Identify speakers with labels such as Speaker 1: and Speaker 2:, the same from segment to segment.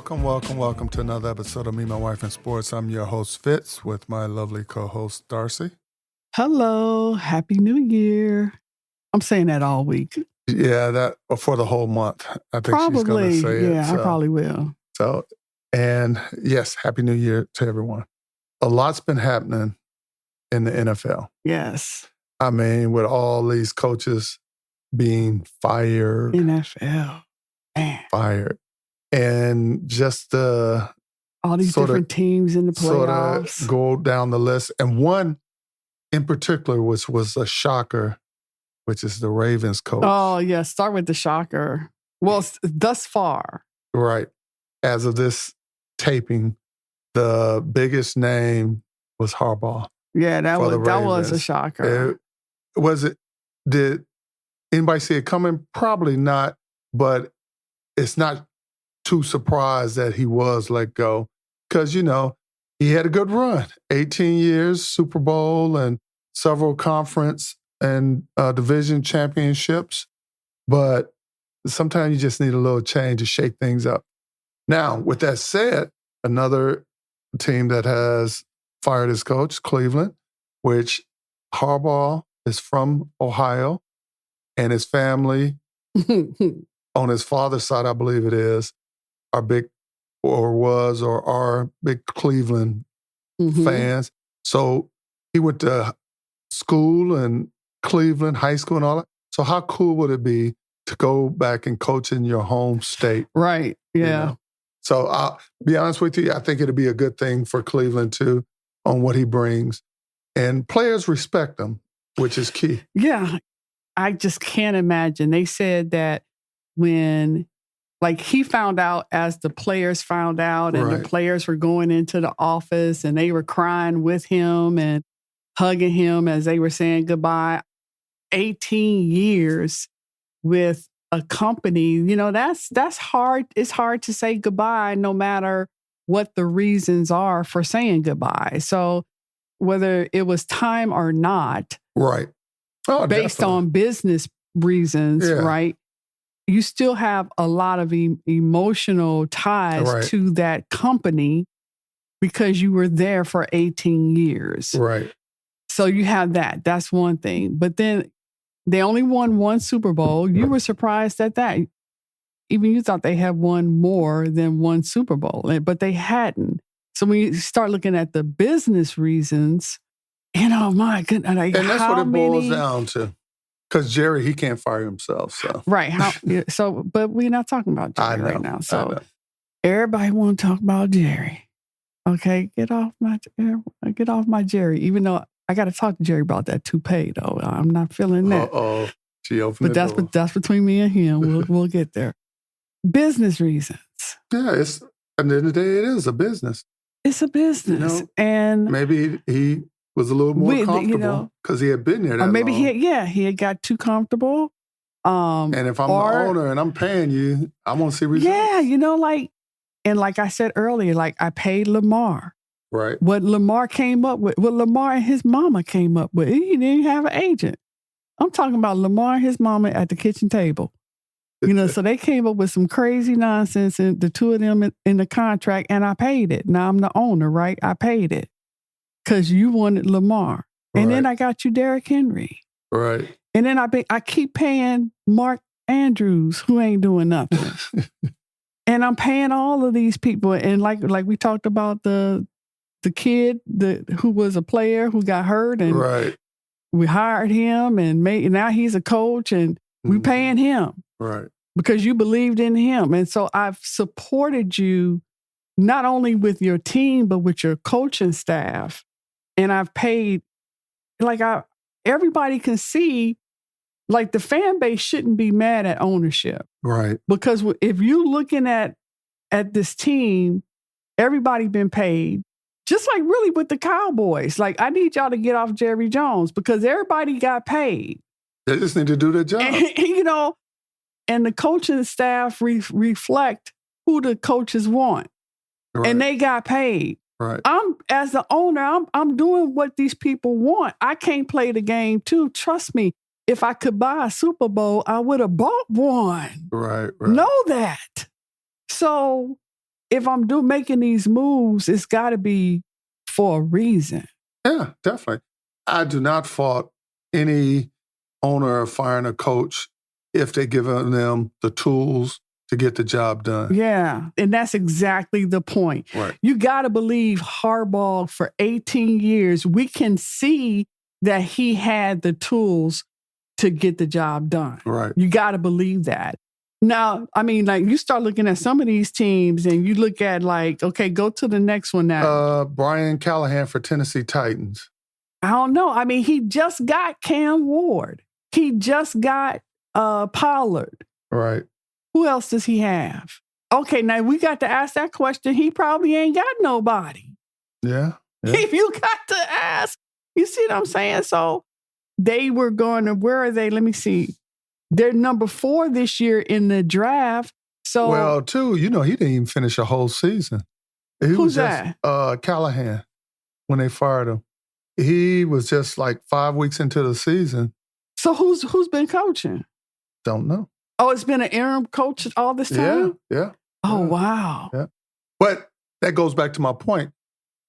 Speaker 1: Welcome to another episode of Me, My Wife, and Sports. I'm your host, Fitz, with my lovely co-host, Darci.
Speaker 2: Hello. Happy New Year. I'm saying that all week.
Speaker 1: Yeah, that for the whole month. I think she's going to say it.
Speaker 2: Yeah, I probably will.
Speaker 1: So, and yes, Happy New Year to everyone. A lot's been happening in the NFL.
Speaker 2: Yes.
Speaker 1: I mean, with all these coaches being fired.
Speaker 2: NFL. Man.
Speaker 1: Fired. And just
Speaker 2: all these different teams in the playoffs.
Speaker 1: Sort of go down the list. And one in particular, which was a shocker, which is the Ravens coach.
Speaker 2: Oh, yeah. Start with the shocker. Well, thus far.
Speaker 1: Right. As of this taping, the biggest name was Harbaugh.
Speaker 2: Yeah, that was a shocker.
Speaker 1: Did anybody see it coming? Probably not, but it's not too surprised that he was let go because, you know, he had a good run. 18 years, Super Bowl, and several conference and division championships. But sometimes you just need a little change to shake things up. Now, with that said, another team that has fired his coach, Cleveland, which Harbaugh is from Ohio, and his family on his father's side, I believe it is, are big Cleveland fans. So he went to school in Cleveland, high school and all that. So how cool would it be to go back and coach in your home state?
Speaker 2: Right, yeah.
Speaker 1: You know? So I'll be honest with you, I think it'd be a good thing for Cleveland too on what he brings. And players respect him, which is key.
Speaker 2: Yeah, I just can't imagine. They said that when he found out as the players found out and the players were going into the office and they were crying with him and hugging him as they were saying goodbye. 18 years with a company, you know, that's hard. It's hard to say goodbye no matter what the reasons are for saying goodbye. So whether it was time or not,
Speaker 1: right? Oh,
Speaker 2: based on business reasons, right? You still have a lot of emotional ties to that company because you were there for 18 years.
Speaker 1: Right.
Speaker 2: So you have that. That's one thing. But then they only won one Super Bowl. You were surprised at that. Even you thought they had won more than one Super Bowl, but they hadn't. So when you start looking at the business reasons, you know, my goodness.
Speaker 1: And that's what it boils down to. Because Jerry, he can't fire himself. So
Speaker 2: right. But we're not talking about Jerry right now. So everybody want to talk about Jerry. Okay, get off my Jerry. Even though I got to talk to Jerry about that toupee, though. I'm not feeling that.
Speaker 1: Uh-oh. She opened the door.
Speaker 2: But that's between me and him. We'll get there. Business reasons.
Speaker 1: Yeah, at the end of the day, it is a business.
Speaker 2: It's a business. You know, and
Speaker 1: maybe he was a little more comfortable because he had been there that
Speaker 2: or maybe
Speaker 1: long.
Speaker 2: he had got too comfortable.
Speaker 1: And if I'm the owner and I'm paying you, I want to see results.
Speaker 2: Yeah, you know, like I said earlier, I paid Lamar.
Speaker 1: Right.
Speaker 2: What Lamar came up with, what Lamar and his mama came up with, he didn't have an agent. I'm talking about Lamar and his mama at the kitchen table. You know, so they came up with some crazy nonsense, and the two of them in the contract, and I paid it. Now I'm the owner, right? I paid it because you wanted Lamar. And then I got you Derrick Henry.
Speaker 1: Right.
Speaker 2: And then I keep paying Mark Andrews, who ain't doing nothing. And I'm paying all of these people. And like we talked about the kid who was a player who got hurt, and we hired him and now he's a coach, and we paying him.
Speaker 1: Right.
Speaker 2: Because you believed in him. And so I've supported you not only with your team, but with your coaching staff. And I've paid, everybody can see, the fan base shouldn't be mad at ownership.
Speaker 1: Right.
Speaker 2: Because if you're looking at this team, everybody been paid. Just like really with the Cowboys. I need y'all to get off Jerry Jones because everybody got paid.
Speaker 1: They just need to do their job.
Speaker 2: And, you know, and the coaching staff reflect who the coaches want. Right. And they got paid.
Speaker 1: Right.
Speaker 2: As the owner, I'm doing what these people want. I can't play the game too. Trust me. If I could buy a Super Bowl, I would have bought one.
Speaker 1: Right.
Speaker 2: Know that. So if I'm making these moves, it's got to be for a reason.
Speaker 1: Yeah, definitely. I do not fault any owner of firing a coach if they're giving them the tools to get the job done.
Speaker 2: Yeah, and that's exactly the point.
Speaker 1: Right.
Speaker 2: You got to believe Harbaugh for 18 years, we can see that he had the tools to get the job done.
Speaker 1: Right.
Speaker 2: You got to believe that. Now, I mean, like you start looking at some of these teams and you look at like, okay, go to the next one now.
Speaker 1: Brian Callahan for Tennessee Titans.
Speaker 2: I don't know. I mean, he just got Cam Ward. He just got Pollard.
Speaker 1: Right.
Speaker 2: Who else does he have? Okay, now we got to ask that question. He probably ain't got nobody.
Speaker 1: Yeah.
Speaker 2: If you got to ask, you see what I'm saying? So they were going to, where are they? Let me see. They're number 4 this year in the draft. So,
Speaker 1: well, too, he didn't even finish a whole season.
Speaker 2: Who's that?
Speaker 1: Callahan, when they fired him. He was just like 5 weeks into the season.
Speaker 2: So who's been coaching?
Speaker 1: Don't know.
Speaker 2: Oh, it's been an interim coach all this time?
Speaker 1: Yeah.
Speaker 2: Oh, wow.
Speaker 1: Yeah. But that goes back to my point.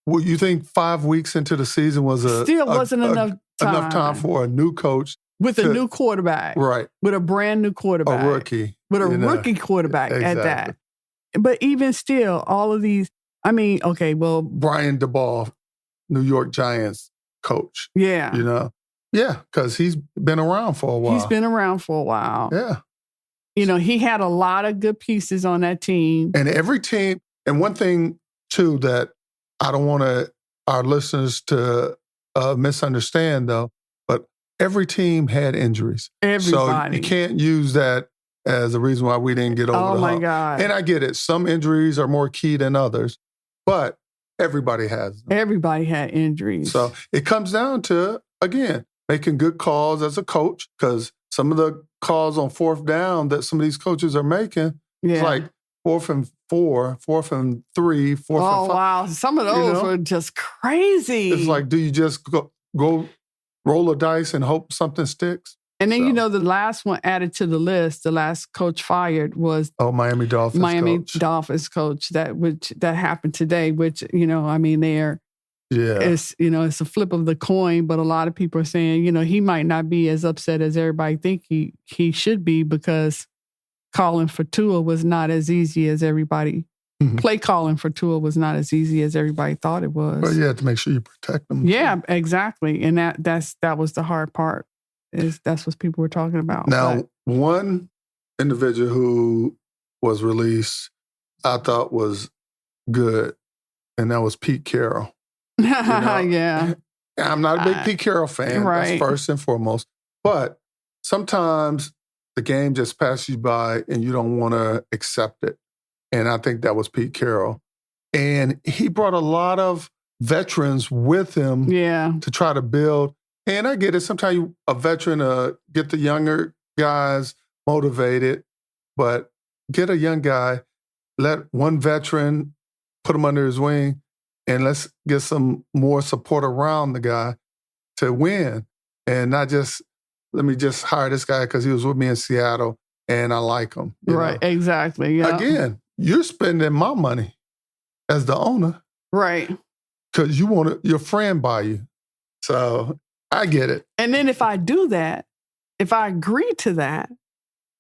Speaker 1: Well, you think 5 weeks into the season was
Speaker 2: wasn't enough time
Speaker 1: for a new coach
Speaker 2: with a new quarterback,
Speaker 1: right?
Speaker 2: With a brand new quarterback,
Speaker 1: a rookie,
Speaker 2: with a rookie quarterback
Speaker 1: exactly.
Speaker 2: at that. But even still, all of these. I mean, okay, well,
Speaker 1: Brian DeBall, New York Giants coach.
Speaker 2: Yeah,
Speaker 1: yeah, because he's been around for a while.
Speaker 2: He's been around for a while.
Speaker 1: Yeah,
Speaker 2: he had a lot of good pieces on that team,
Speaker 1: and every team. And one thing too that I don't want our listeners to misunderstand, though, but every team had injuries.
Speaker 2: Everybody.
Speaker 1: So you can't use that as a reason why we didn't get over the hump.
Speaker 2: Oh, my God.
Speaker 1: And I get it. Some injuries are more key than others, but everybody has them.
Speaker 2: Everybody had injuries.
Speaker 1: So it comes down to, again, making good calls as a coach, because some of the calls on 4th down that some of these coaches are making, it's like 4th and 4, 4th and 3, 4th and 5.
Speaker 2: Oh, wow. Some of those were just crazy.
Speaker 1: It's like, do you just go roll a dice and hope something sticks?
Speaker 2: And then, the last one added to the list, the last coach fired was
Speaker 1: Miami Dolphins
Speaker 2: Dolphins coach that happened today, which, they're it's a flip of the coin, but a lot of people are saying, he might not be as upset as everybody think he should be, because calling for Tua was not as easy as everybody. Mm-hmm. Play calling for Tua was not as easy as everybody thought it was.
Speaker 1: But you have to make sure you protect them.
Speaker 2: Yeah, exactly. And that was the hard part. That's what people were talking about.
Speaker 1: Now, one individual who was released, I thought was good, and that was Pete Carroll.
Speaker 2: Yeah.
Speaker 1: I'm not a big Pete Carroll fan,
Speaker 2: right.
Speaker 1: That's first and foremost. But sometimes the game just passes you by and you don't want to accept it. And I think that was Pete Carroll. And he brought a lot of veterans with him to try to build. And I get it. Sometimes a veteran get the younger guys motivated, but get a young guy, let one veteran put him under his wing, and let's get some more support around the guy to win. And not just, let me just hire this guy because he was with me in Seattle and I like him.
Speaker 2: Right, exactly. Yeah.
Speaker 1: Again, you're spending my money as the owner.
Speaker 2: Right.
Speaker 1: Because you want your friend by you. So I get it.
Speaker 2: And then if I do that, if I agree to that,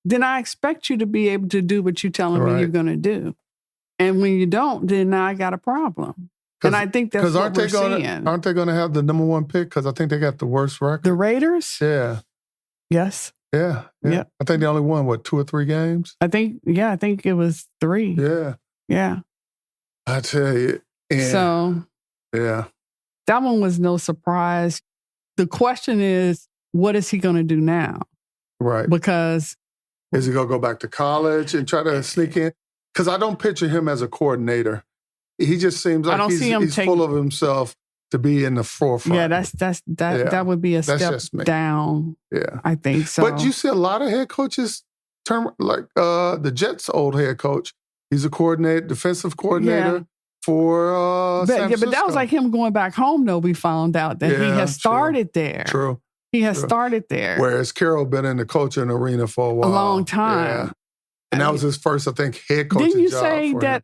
Speaker 2: then I expect you to be able to do what you're telling me you're going to do. And when you don't, then now I got a problem. And I think that's what we're seeing.
Speaker 1: Aren't they going to have the number 1 pick? Because I think they got the worst record.
Speaker 2: The Raiders?
Speaker 1: Yeah.
Speaker 2: Yes.
Speaker 1: Yeah. I think they only won, 2 or 3 games?
Speaker 2: I think it was 3.
Speaker 1: Yeah.
Speaker 2: Yeah.
Speaker 1: I tell you.
Speaker 2: So.
Speaker 1: Yeah.
Speaker 2: That one was no surprise. The question is, what is he going to do now?
Speaker 1: Right.
Speaker 2: Because.
Speaker 1: Is he going to go back to college and try to sneak in? Because I don't picture him as a coordinator. He just seems like he's full of himself to be in the forefront.
Speaker 2: Yeah, that would be a step down.
Speaker 1: Yeah.
Speaker 2: I think so.
Speaker 1: But you see a lot of head coaches turn, like the Jets' old head coach. He's a defensive coordinator for San Francisco.
Speaker 2: But that was like him going back home, though. We found out that he has started there.
Speaker 1: True.
Speaker 2: He has started there.
Speaker 1: Whereas Carroll been in the coaching arena for a while.
Speaker 2: A long time.
Speaker 1: Yeah. And that was his first, I think, head coaching job.
Speaker 2: Didn't you say that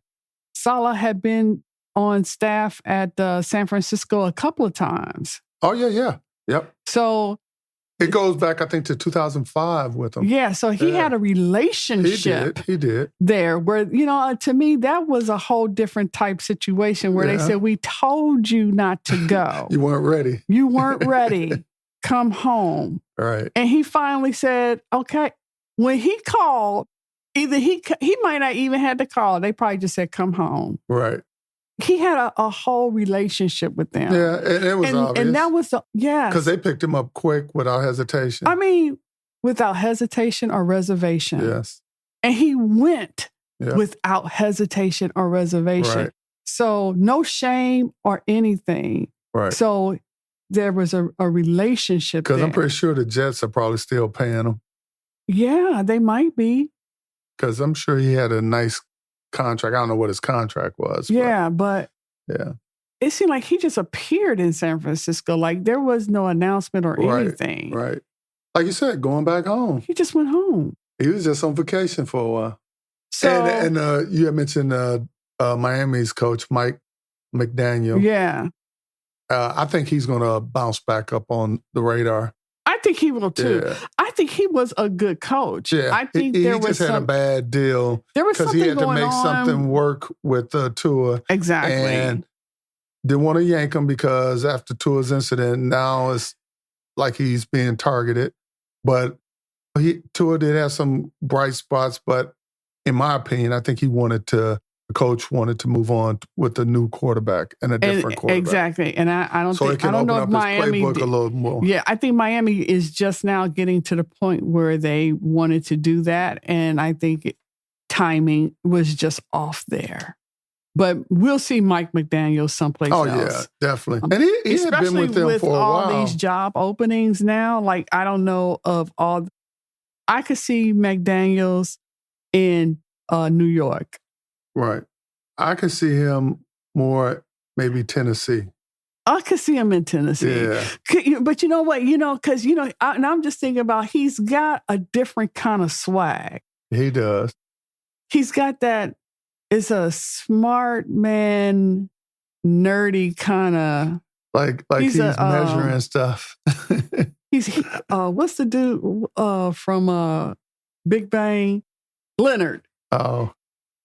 Speaker 2: Saleh had been on staff at San Francisco a couple of times.
Speaker 1: Oh, yeah. Yep.
Speaker 2: So
Speaker 1: it goes back, I think, to 2005 with him.
Speaker 2: Yeah, so he had a relationship
Speaker 1: He did.
Speaker 2: there where, to me, that was a whole different type situation where they said, we told you not to go.
Speaker 1: You weren't ready.
Speaker 2: You weren't ready. Come home.
Speaker 1: Right.
Speaker 2: And he finally said, okay. When he called, either he might not even had to call. They probably just said, come home.
Speaker 1: Right.
Speaker 2: He had a whole relationship with them.
Speaker 1: Yeah, and it was obvious.
Speaker 2: And that was
Speaker 1: because they picked him up quick without hesitation.
Speaker 2: I mean, without hesitation or reservation.
Speaker 1: Yes.
Speaker 2: And he went without hesitation or reservation.
Speaker 1: Right.
Speaker 2: So no shame or anything.
Speaker 1: Right.
Speaker 2: So there was a relationship there.
Speaker 1: Because I'm pretty sure the Jets are probably still paying him.
Speaker 2: Yeah, they might be.
Speaker 1: Because I'm sure he had a nice contract. I don't know what his contract was.
Speaker 2: But
Speaker 1: yeah,
Speaker 2: it seemed like he just appeared in San Francisco. Like there was no announcement or anything.
Speaker 1: Right. Like you said, going back home.
Speaker 2: He just went home.
Speaker 1: He was just on vacation for a while.
Speaker 2: So,
Speaker 1: and you had mentioned Miami's coach, Mike McDaniel.
Speaker 2: Yeah.
Speaker 1: I think he's going to bounce back up on the radar.
Speaker 2: I think he will too. Yeah. I think he was a good coach.
Speaker 1: Yeah.
Speaker 2: I think
Speaker 1: he just had a bad deal.
Speaker 2: There was something going on.
Speaker 1: Because he had to make something work with Tua.
Speaker 2: Exactly.
Speaker 1: And didn't want to yank him because after Tua's incident, now it's like he's being targeted. But Tua did have some bright spots, but in my opinion, I think the coach wanted to move on with a new quarterback and a different quarterback.
Speaker 2: Exactly. And I don't know if Miami
Speaker 1: playbook a little more.
Speaker 2: Yeah, I think Miami is just now getting to the point where they wanted to do that. And I think timing was just off there. But we'll see Mike McDaniel someplace else.
Speaker 1: Oh, yeah, definitely. And he had been with them for a while.
Speaker 2: Especially with all these job openings now. Like, I don't know of all. I could see McDaniels in New York.
Speaker 1: Right. I could see him more maybe Tennessee.
Speaker 2: I could see him in Tennessee.
Speaker 1: Yeah.
Speaker 2: But you know what? Because, and I'm just thinking about he's got a different kind of swag.
Speaker 1: He does. He's
Speaker 2: got that, it's a smart man, nerdy kind of.
Speaker 1: Like he's measuring stuff.
Speaker 2: What's the dude from Big Bang? Leonard.
Speaker 1: Oh.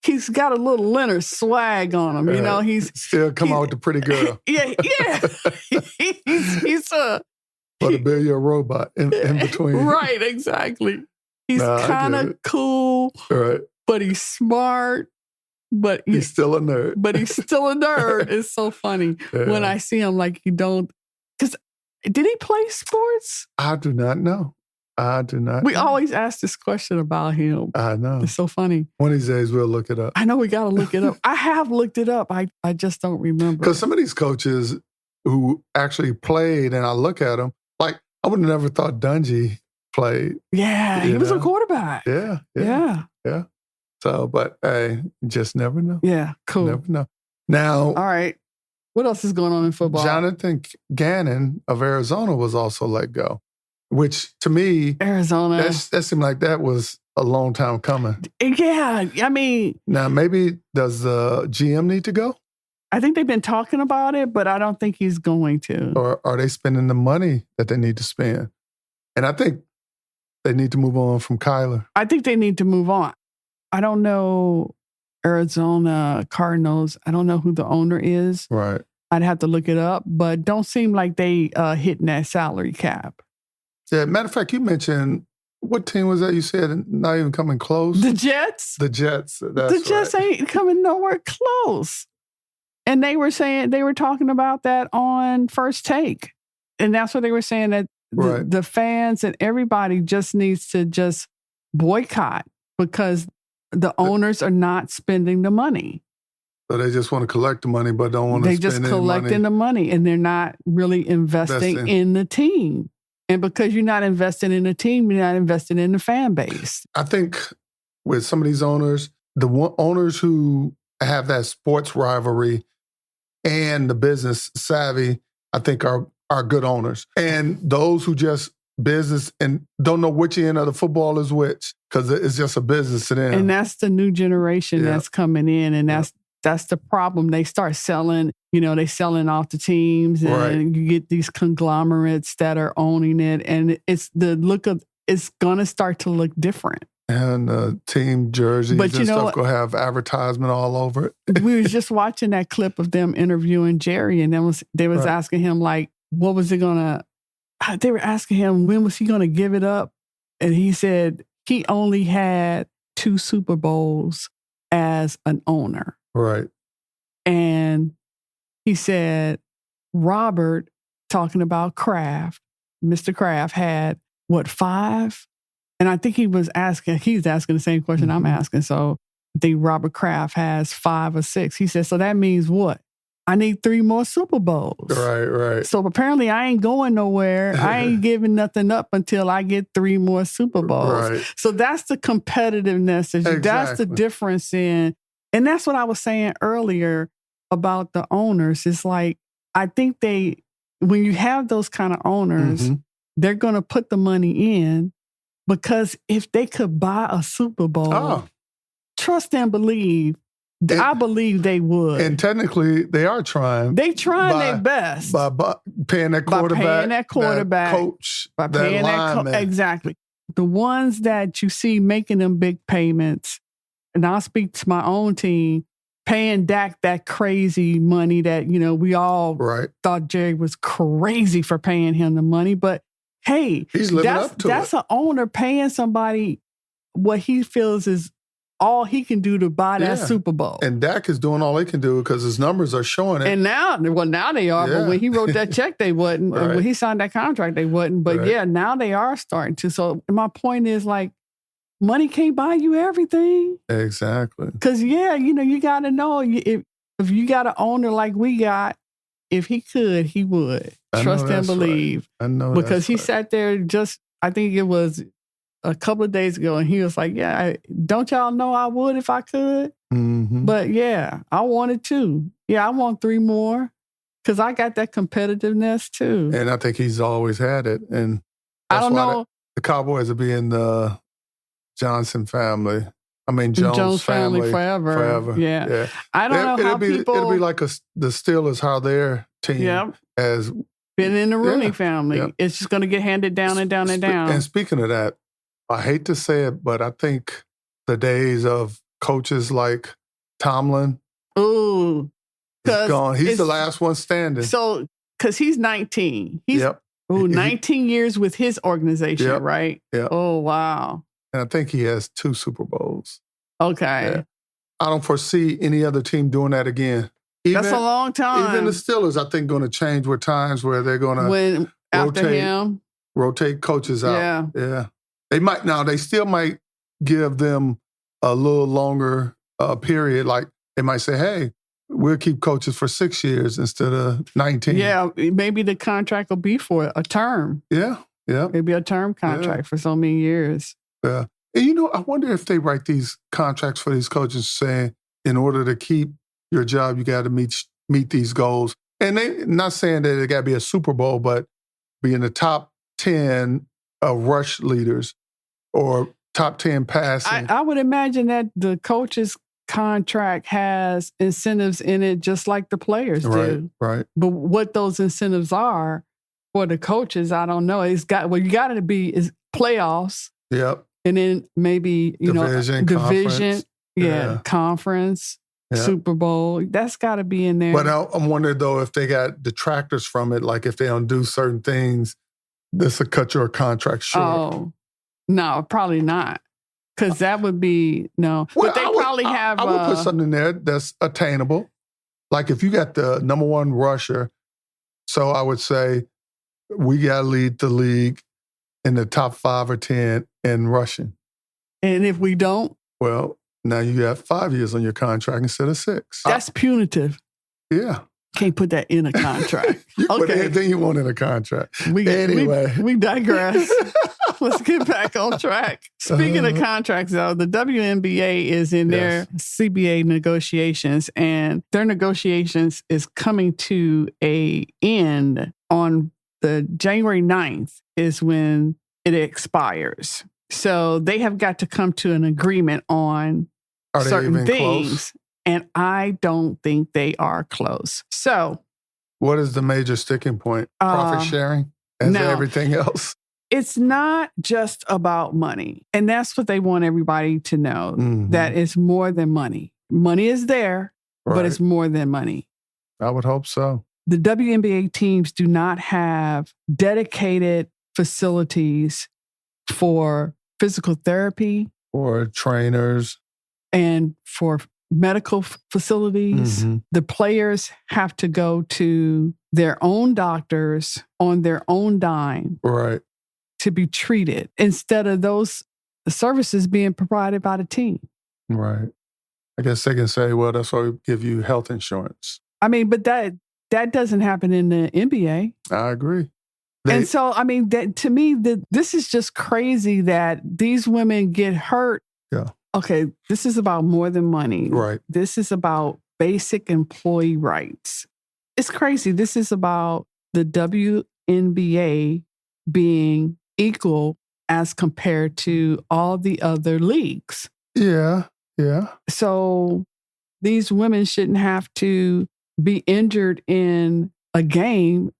Speaker 2: He's got a little Leonard swag on him. He's
Speaker 1: still come out with the pretty girl.
Speaker 2: Yeah. he's
Speaker 1: but to build you a robot in between.
Speaker 2: Right, exactly. He's kind of cool.
Speaker 1: Right.
Speaker 2: But he's smart. But
Speaker 1: he's still a nerd.
Speaker 2: It's so funny when I see him. Like because did he play sports?
Speaker 1: I do not know.
Speaker 2: We always ask this question about him.
Speaker 1: I know.
Speaker 2: It's so funny.
Speaker 1: One of these days we'll look it up.
Speaker 2: I know we got to look it up. I have looked it up. I just don't remember.
Speaker 1: Because some of these coaches who actually played, and I look at them, like I would have never thought Dungy played.
Speaker 2: Yeah, he was a quarterback.
Speaker 1: Yeah. So, but hey, you just never know.
Speaker 2: Yeah, cool.
Speaker 1: Never know. Now,
Speaker 2: all right. What else is going on in football?
Speaker 1: Jonathan Gannon of Arizona was also let go, which to me,
Speaker 2: Arizona,
Speaker 1: that seemed like that was a long time coming.
Speaker 2: Yeah, I mean,
Speaker 1: now maybe does the GM need to go?
Speaker 2: I think they've been talking about it, but I don't think he's going to.
Speaker 1: Or are they spending the money that they need to spend? And I think they need to move on from Kyler.
Speaker 2: I think they need to move on. I don't know Arizona Cardinals. I don't know who the owner is.
Speaker 1: Right.
Speaker 2: I'd have to look it up, but don't seem like they hitting that salary cap.
Speaker 1: Yeah, matter of fact, you mentioned, what team was that you said not even coming close?
Speaker 2: The Jets.
Speaker 1: The Jets.
Speaker 2: The Jets ain't coming nowhere close. And they were talking about that on First Take. And that's what they were saying, that the fans and everybody just needs to just boycott because the owners are not spending the money.
Speaker 1: So they just want to collect the money, but don't want to spend
Speaker 2: They just collecting the money, and they're not really investing in the team. And because you're not investing in the team, you're not investing in the fan base.
Speaker 1: I think with some of these owners, owners who have that sports rivalry and the business savvy, I think are good owners. And those who just business and don't know which end of the football is which, because it's just a business to them.
Speaker 2: And that's the new generation that's coming in, and That's the problem. They start selling, they selling off the teams, and you get these conglomerates that are owning it, and it's going to start to look different.
Speaker 1: And team jerseys and stuff going to have advertisement all over it.
Speaker 2: We was just watching that clip of them interviewing Jerry, and they was asking him, like, what was it going to, they were asking him, when was he going to give it up? And he said he only had 2 Super Bowls as an owner.
Speaker 1: Right.
Speaker 2: And he said, Robert, talking about Kraft, Mr. Kraft had, 5? And I think he's asking the same question I'm asking. So I think Robert Kraft has 5 or 6. He said, so that means what? I need 3 more Super Bowls.
Speaker 1: Right.
Speaker 2: So apparently I ain't going nowhere. I ain't giving nothing up until I get 3 more Super Bowls.
Speaker 1: Right.
Speaker 2: So that's the competitiveness.
Speaker 1: Exactly.
Speaker 2: That's the difference in, and that's what I was saying earlier about the owners. It's like, I think when you have those kind of owners, they're going to put the money in, because if they could buy a Super Bowl, trust and believe, I believe they would.
Speaker 1: And technically, they are trying.
Speaker 2: They trying their best.
Speaker 1: By paying that quarterback, that coach,
Speaker 2: by
Speaker 1: that
Speaker 2: paying
Speaker 1: lineman.
Speaker 2: Exactly. The ones that you see making them big payments, and I'll speak to my own team, paying Dak that crazy money that, we all thought Jerry was crazy for paying him the money. But hey,
Speaker 1: he's living up to
Speaker 2: that's an owner paying somebody what he feels is all he can do to buy that Super Bowl.
Speaker 1: And Dak is doing all he can do because his numbers are showing it.
Speaker 2: And now they are. But when he wrote that check, they wasn't. And when he signed that contract, they wasn't. But now they are starting to. So my point is, like, money can't buy you everything.
Speaker 1: Exactly.
Speaker 2: Because, you got to know, if you got an owner like we got, if he could, he would. Trust and believe.
Speaker 1: Right. I know
Speaker 2: because he sat there I think it was a couple of days ago, and he was like, don't y'all know I would if I could?
Speaker 1: Mm-hmm.
Speaker 2: But I wanted to. I want 3 more because I got that competitiveness too.
Speaker 1: And I think he's always had it. And
Speaker 2: I don't know.
Speaker 1: The Cowboys are being the Johnson family. I mean,
Speaker 2: Jones family forever. Yeah. I don't know how people...
Speaker 1: It'll be like the Steelers, how their team has...
Speaker 2: been in the Rooney family. Yeah. It's just going to get handed down and down and down.
Speaker 1: And speaking of that, I hate to say it, but I think the days of coaches like Tomlin is gone. He's the last one standing.
Speaker 2: So, because he's 19. He's 19 years with his organization, right?
Speaker 1: Yeah.
Speaker 2: Oh, wow.
Speaker 1: And I think he has 2 Super Bowls.
Speaker 2: Okay.
Speaker 1: Yeah. I don't foresee any other team doing that again.
Speaker 2: That's a long time.
Speaker 1: Even the Steelers, I think, going to change with times where they're going to rotate coaches out. Yeah. They might now. They still might give them a little longer period. Like they might say, "Hey, we'll keep coaches for 6 years instead of 19."
Speaker 2: Yeah, maybe the contract will be for a term.
Speaker 1: Yeah.
Speaker 2: Maybe a term contract for so many years.
Speaker 1: Yeah. And I wonder if they write these contracts for these coaches saying, in order to keep your job, you got to meet these goals. And they not saying that it got to be a Super Bowl, but be in the top 10 rush leaders or top 10 passing.
Speaker 2: I would imagine that the coach's contract has incentives in it just like the players do.
Speaker 1: Right.
Speaker 2: But what those incentives are for the coaches, I don't know. You got to be is playoffs.
Speaker 1: Yep.
Speaker 2: And then maybe, division, conference. Yeah. Super Bowl, that's got to be in there.
Speaker 1: But I'm wondering, though, if they got detractors from it, like if they don't do certain things, this will cut your contract short.
Speaker 2: Oh, no, probably not. Because that would be, no.
Speaker 1: Well,
Speaker 2: but they probably have...
Speaker 1: I would put something in there that's attainable. Like if you got the number 1 rusher, so I would say we got to lead the league in the top 5 or 10 in rushing.
Speaker 2: And if we don't?
Speaker 1: Well... Now you have 5 years on your contract instead of 6.
Speaker 2: That's punitive.
Speaker 1: Yeah.
Speaker 2: Can't put that in a contract.
Speaker 1: You put anything you want in a contract. Anyway.
Speaker 2: We digress. Let's get back on track. Speaking of contracts, though, the WNBA is in their CBA negotiations, and their negotiations is coming to an end on the January 9th is when it expires. So they have got to come to an agreement on certain things. Close? And I don't think they are close. So,
Speaker 1: what is the major sticking point? Profit sharing? As everything else?
Speaker 2: It's not just about money. And that's what they want everybody to know, that it's more than money. Money is there, but it's more than money.
Speaker 1: I would hope so.
Speaker 2: The WNBA teams do not have dedicated facilities for physical therapy,
Speaker 1: or trainers,
Speaker 2: and for medical facilities. The players have to go to their own doctors on their own dime to be treated, instead of those services being provided by the team.
Speaker 1: Right. I guess they can say, well, that's why we give you health insurance.
Speaker 2: I mean, but that doesn't happen in the NBA.
Speaker 1: I agree.
Speaker 2: And so, I mean, to me, this is just crazy that these women get hurt.
Speaker 1: Yeah.
Speaker 2: Okay, this is about more than money.
Speaker 1: Right.
Speaker 2: This is about basic employee rights. It's crazy. This is about the WNBA being equal as compared to all the other leagues.
Speaker 1: Yeah, yeah.
Speaker 2: So these women shouldn't have to be injured in a game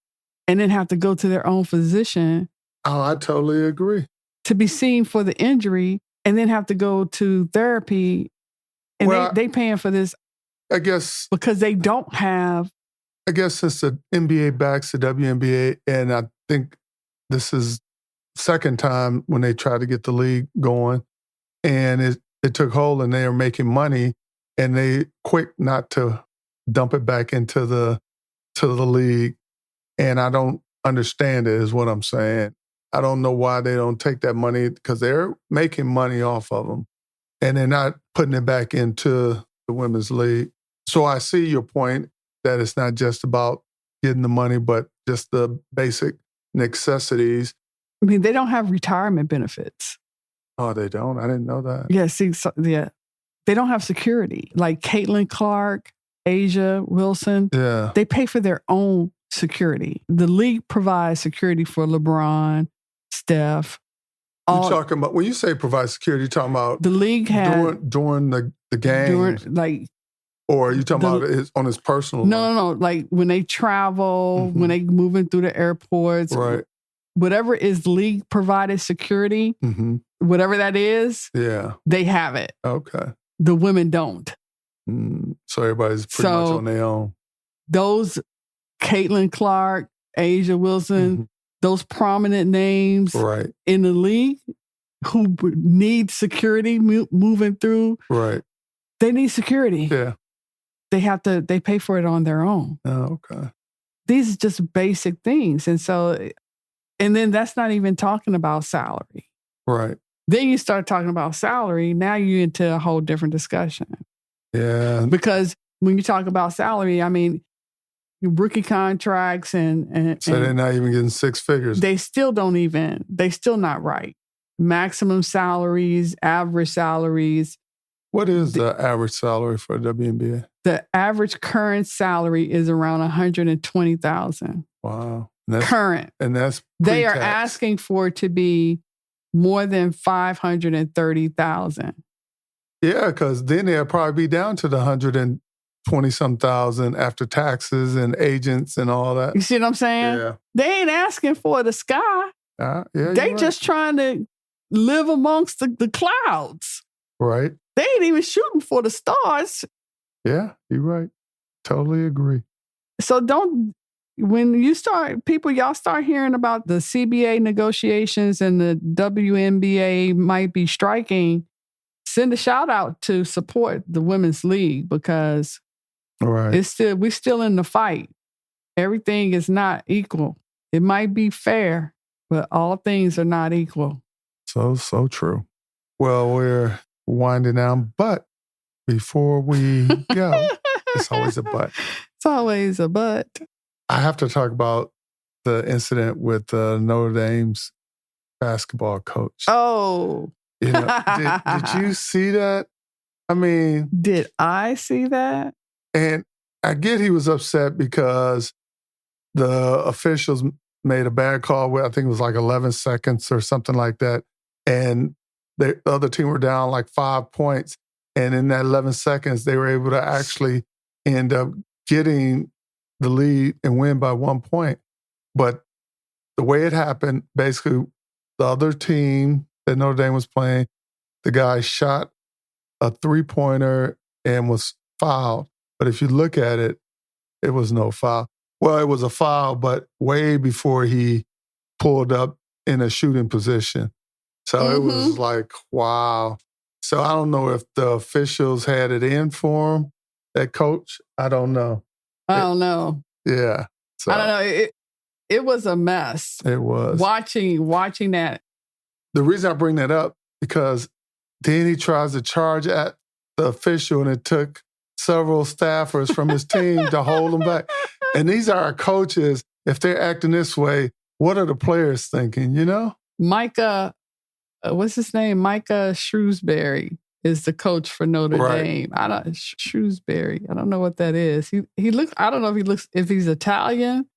Speaker 2: and then have to go to their own physician.
Speaker 1: Oh, I totally agree.
Speaker 2: To be seen for the injury and then have to go to therapy. And they paying for this,
Speaker 1: I guess,
Speaker 2: because they don't have.
Speaker 1: I guess since the NBA backs the WNBA, and I think this is second time when they tried to get the league going, and it took hold and they are making money, and they quick not to dump it back into the league. And I don't understand it, is what I'm saying. I don't know why they don't take that money, because they're making money off of them, and they're not putting it back into the women's league. So I see your point that it's not just about getting the money, but just the basic necessities.
Speaker 2: I mean, they don't have retirement benefits.
Speaker 1: Oh, they don't? I didn't know that.
Speaker 2: Yeah, see, they don't have security. Like Caitlin Clark, Asia Wilson, they pay for their own security. The league provides security for LeBron, Steph.
Speaker 1: You're talking about, when you say provide security, you're talking about
Speaker 2: the league
Speaker 1: during the game, or you talking about on his personal life?
Speaker 2: No. Like when they travel, when they moving through the airports, whatever is league provided security, whatever that is, they have it.
Speaker 1: Okay.
Speaker 2: The women don't.
Speaker 1: So everybody's pretty much on their own.
Speaker 2: Those Caitlin Clark, Asia Wilson, those prominent names in the league who need security moving through, they need security.
Speaker 1: Yeah.
Speaker 2: They pay for it on their own.
Speaker 1: Oh, okay.
Speaker 2: These are just basic things. And so, and then that's not even talking about salary.
Speaker 1: Right.
Speaker 2: Then you start talking about salary, now you're into a whole different discussion.
Speaker 1: Yeah.
Speaker 2: Because when you talk about salary, I mean, rookie contracts and
Speaker 1: so they're not even getting six figures.
Speaker 2: They still not right. Maximum salaries, average salaries.
Speaker 1: What is the average salary for a WNBA?
Speaker 2: The average current salary is around $120,000.
Speaker 1: Wow.
Speaker 2: Current.
Speaker 1: And that's
Speaker 2: they are asking for it to be more than $530,000.
Speaker 1: Yeah, because then they'll probably be down to the 120-some thousand after taxes and agents and all that.
Speaker 2: You see what I'm saying?
Speaker 1: Yeah.
Speaker 2: They ain't asking for the sky. They just trying to live amongst the clouds.
Speaker 1: Right.
Speaker 2: They ain't even shooting for the stars.
Speaker 1: Yeah, you're right. Totally agree.
Speaker 2: So when y'all start hearing about the CBA negotiations and the WNBA might be striking, send a shout out to support the women's league, because we're still in the fight. Everything is not equal. It might be fair, but all things are not equal.
Speaker 1: So true. Well, we're winding down, but before we go, it's always a but.
Speaker 2: It's always a but.
Speaker 1: I have to talk about the incident with Notre Dame's basketball coach.
Speaker 2: Oh.
Speaker 1: You know, did you see that? I mean...
Speaker 2: Did I see that?
Speaker 1: And I get he was upset because the officials made a bad call with, I think it was like 11 seconds or something like that. And the other team were down like 5 points. And in that 11 seconds, they were able to actually end up getting the lead and win by 1 point. But the way it happened, basically, the other team that Notre Dame was playing, the guy shot a three-pointer and was fouled. But if you look at it, it was no foul. Well, it was a foul, but way before he pulled up in a shooting position. So it was like, wow. So I don't know if the officials had it in for him, that coach. I don't know.
Speaker 2: I don't know.
Speaker 1: Yeah. So,
Speaker 2: I don't know. It was a mess.
Speaker 1: It was.
Speaker 2: Watching that.
Speaker 1: The reason I bring that up, because then he tries to charge at the official, and it took several staffers from his team to hold him back. And these are our coaches. If they're acting this way, what are the players thinking, you know?
Speaker 2: Micah, what's his name? Micah Shrewsbury is the coach for Notre Dame. Shrewsbury. I don't know what that is. He looks, I don't know if he's Italian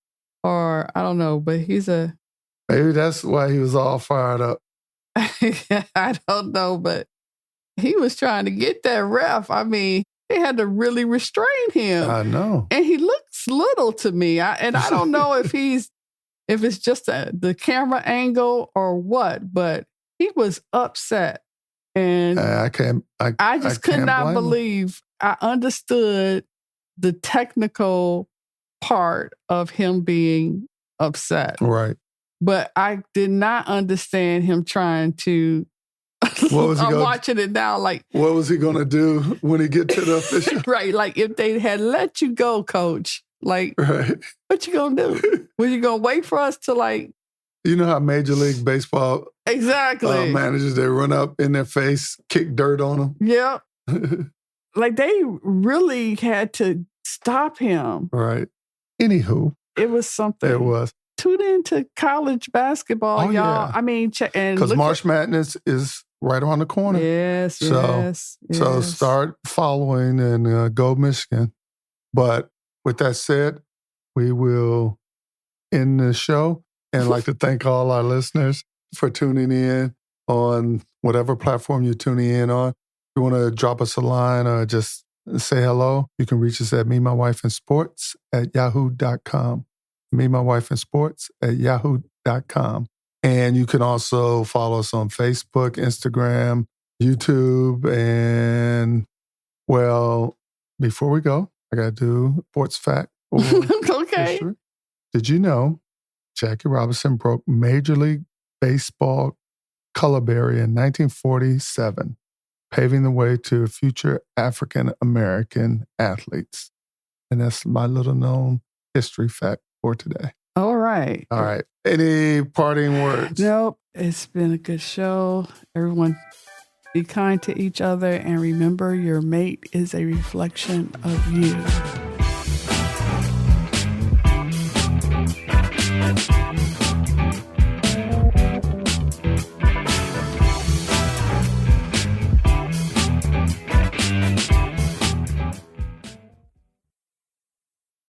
Speaker 2: or I don't know, but
Speaker 1: maybe that's why he was all fired up.
Speaker 2: I don't know, but he was trying to get that ref. I mean, they had to really restrain him.
Speaker 1: I know.
Speaker 2: And he looks little to me. I don't know if it's just the camera angle or what, but he was upset. And I could not believe I understood the technical part of him being upset.
Speaker 1: Right.
Speaker 2: But I did not understand him trying to. I'm watching it now. Like,
Speaker 1: what was he going to do when he get to the official?
Speaker 2: Right. Like, if they had let you go, coach, like, what you going to do? Were you going to wait for us to, like.
Speaker 1: You know how Major League Baseball managers, they run up in their face, kick dirt on them?
Speaker 2: Yeah. Like, they really had to stop him.
Speaker 1: Right. Anywho.
Speaker 2: It was something.
Speaker 1: It was.
Speaker 2: Tune into college basketball, y'all. Yeah. I mean,
Speaker 1: because March Madness is right around the corner.
Speaker 2: Yes.
Speaker 1: So start following and go Michigan. But with that said, we will end the show. And I'd like to thank all our listeners for tuning in on whatever platform you're tuning in on. If you want to drop us a line or just say hello, you can reach us at memywifeandsports@yahoo.com. memywifeandsports@yahoo.com. And you can also follow us on Facebook, Instagram, YouTube. And, well, before we go, I got to do sports fact.
Speaker 2: Okay.
Speaker 1: History. Did you know Jackie Robinson broke Major League Baseball color barrier in 1947, paving the way to future African-American athletes? And that's my little known history fact for today.
Speaker 2: All right.
Speaker 1: Any parting words?
Speaker 2: Nope. It's been a good show. Everyone, be kind to each other and remember your mate is a reflection of you.